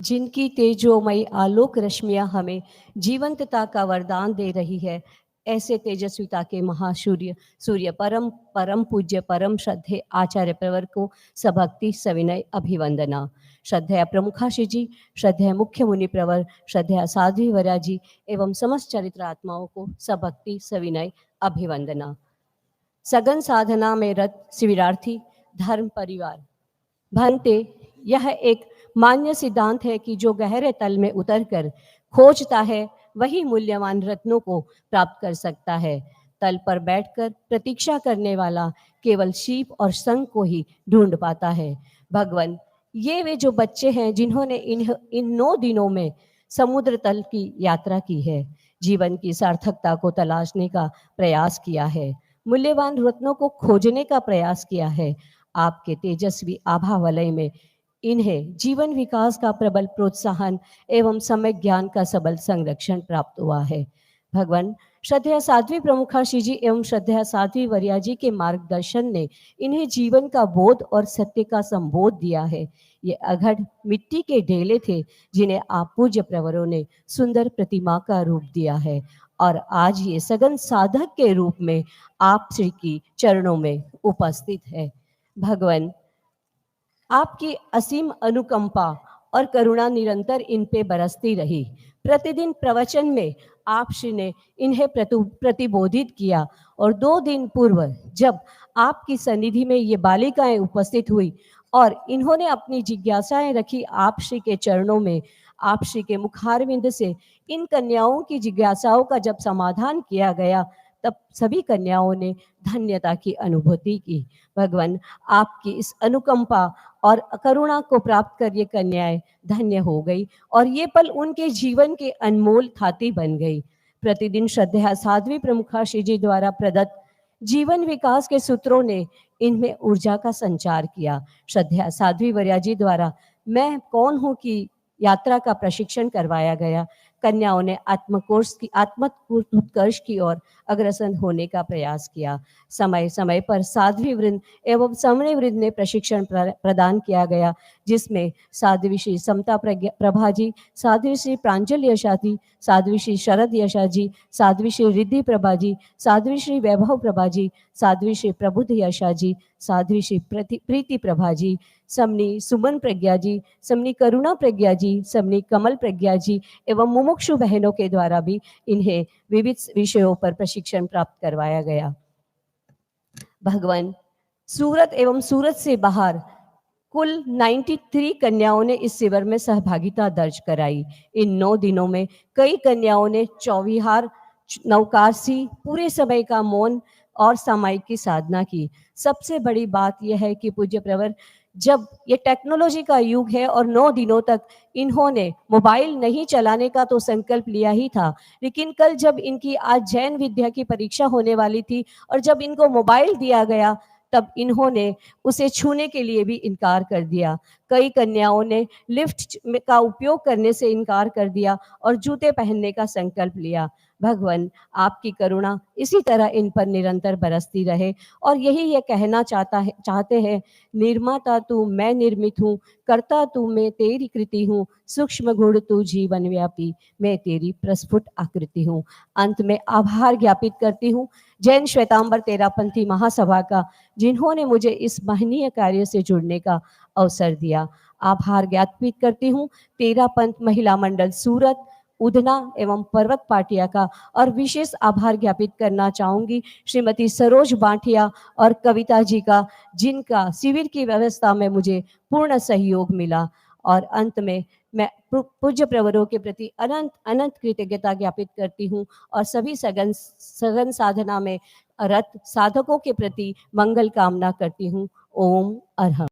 जिनकी तेजोमयी आलोक रश्मियाँ हमें जीवंतता का वरदान दे रही है, ऐसे तेजस्विता के महासूर्य सूर्य परम परम पूज्य परम श्रद्धेय आचार्य प्रवर को सभक्ति सविनय अभिवंदना। श्रद्धेय प्रमुखाशी जी, श्रद्धेय मुख्य मुनि प्रवर, श्रद्धेय साध्वी वर्या जी एवं समस्त चरित्र आत्माओं को सभक्ति सविनय अभिवंदना। सघन साधना में रत शिविरार्थी धर्म परिवार भंते, यह एक मान्य सिद्धांत है कि जो गहरे तल में उतरकर खोजता है वही मूल्यवान रत्नों को प्राप्त कर सकता है। तल पर बैठकर प्रतीक्षा करने वाला केवल शीप और संग को ही ढूंढ पाता है। भगवान, ये वे जो बच्चे हैं जिन्होंने इन 9 दिनों में समुद्र तल की यात्रा की है, जीवन की सार्थकता को तलाशने का प्रयास किया है, मूल्यवान रत्नों को खोजने का प्रयास किया है। आपके तेजस्वी आभा वलय में इन्हें जीवन विकास का प्रबल प्रोत्साहन एवं सम्यक ज्ञान का सबल संरक्षण प्राप्त हुआ है। भगवान, श्रद्धेय साध्वी प्रमुखाशी जी एवं श्रद्धेय साध्वी वर्या जी के मार्गदर्शन ने इन्हें जीवन का बोध और सत्य का संबोध दिया है। ये अघड़ मिट्टी के ढेले थे जिन्हें आप पूज्य प्रवरों ने सुंदर प्रतिमा का रूप दिया है और आज ये सघन साधक के रूप में आप श्री की चरणों में उपस्थित है। भगवान, आपकी असीम अनुकंपा और करुणा निरंतर इन पे बरसती रही। प्रतिदिन प्रवचन में आप श्री ने इन्हें प्रतिबोधित किया और 2 दिन पूर्व जब आपकी सन्निधि में ये बालिकाएं उपस्थित हुई और इन्होंने अपनी जिज्ञासाएं रखी आप श्री के चरणों में, आप श्री के मुखारविंद से इन कन्याओं की जिज्ञासाओं का जब समाधान किया गया, तब सभी कन्याओं ने धन्यता की अनुभूति की। भगवान, आपकी इस अनुकंपा और करुणा को प्राप्त कर ये कन्याएं धन्य हो गई और ये पल उनके जीवन के अनमोल थाती बन गई। प्रतिदिन श्रद्धेय साध्वी प्रमुखाशी जी द्वारा प्रदत्त जीवन विकास के सूत्रों ने इनमें ऊर्जा का संचार किया। श्रद्धेय साध्वी वर्या जी द्वारा मैं कौन हूँ की यात्रा का प्रशिक्षण करवाया गया। कन्याओं ने उत्कर्ष की ओर अग्रसर होने का प्रयास किया। समय समय पर साध्वी वृंद एवं समणी वृंद ने प्रशिक्षण प्रदान किया गया, जिसमें साध्वी श्री समता प्रभा जी, साध्वी श्री प्रांजल यशा जी, साध्वी श्री शरद यशा जी, साध्वी श्री रिद्धि प्रभा जी, साध्वी श्री वैभव प्रभा जी, साध्वी श्री प्रबुद्ध यशा जी, साध्वी श्री प्रीति प्रभा जी, समनी सुमन प्रज्ञा जी, समनी करुणा प्रज्ञा जी, समनी कमल प्रज्ञा जी एवं मुमुक्षु बहनों के द्वारा भी इन्हें विविध विषयों पर प्रशिक्षण प्राप्त करवाया गया। भगवान, सूरत एवं सूरत से बाहर कुल 93 कन्याओं ने इस शिविर में सहभागिता दर्ज कराई। इन 9 दिनों में कई कन्याओं ने चौविहार, नवकाशी, पूरे समय का मौन और सामायिक की साधना की। सबसे बड़ी बात यह है कि पूज्य प्रवर, जब ये टेक्नोलॉजी का युग है और 9 दिनों तक इन्होंने मोबाइल नहीं चलाने का तो संकल्प लिया ही था, लेकिन कल जब इनकी आज जैन विद्या की परीक्षा होने वाली थी और जब इनको मोबाइल दिया गया, तब इन्होंने उसे छूने के लिए भी इनकार कर दिया। कई कन्याओं ने लिफ्ट का उपयोग करने से इनकार कर दिया और जूते पहनने का संकल्प लिया। भगवान, आपकी करुणा इसी तरह इन पर निरंतर बरसती रहे और यही ये कहना चाहते हैं, निर्माता तू मैं निर्मित हूँ, कर्ता तू मैं तेरी कृति हूँ, सूक्ष्म गुण तू जीवन व्यापी, मैं तेरी प्रस्फुट आकृति हूँ। अंत में आभार ज्ञापित करती हूँ जैन श्वेतांबर तेरापंथी महासभा का, जिन्होंने मुझे इस महनीय कार्य से जुड़ने का अवसर दिया। आभार ज्ञापित करती हूँ तेरापंथ महिला मंडल सूरत, उधना एवं पर्वत पाटिया का और विशेष आभार ज्ञापित करना चाहूँगी श्रीमती सरोज बांटिया और कविता जी का, जिनका शिविर की व्यवस्था में मुझे पूर्ण सहयोग मिला। और अंत में मैं पूज्य प्रवरों के प्रति अनंत अनंत कृतज्ञता ज्ञापित करती हूँ और सभी सघन साधना में रत साधकों के प्रति मंगल कामना करती हूँ। ओम अरहम।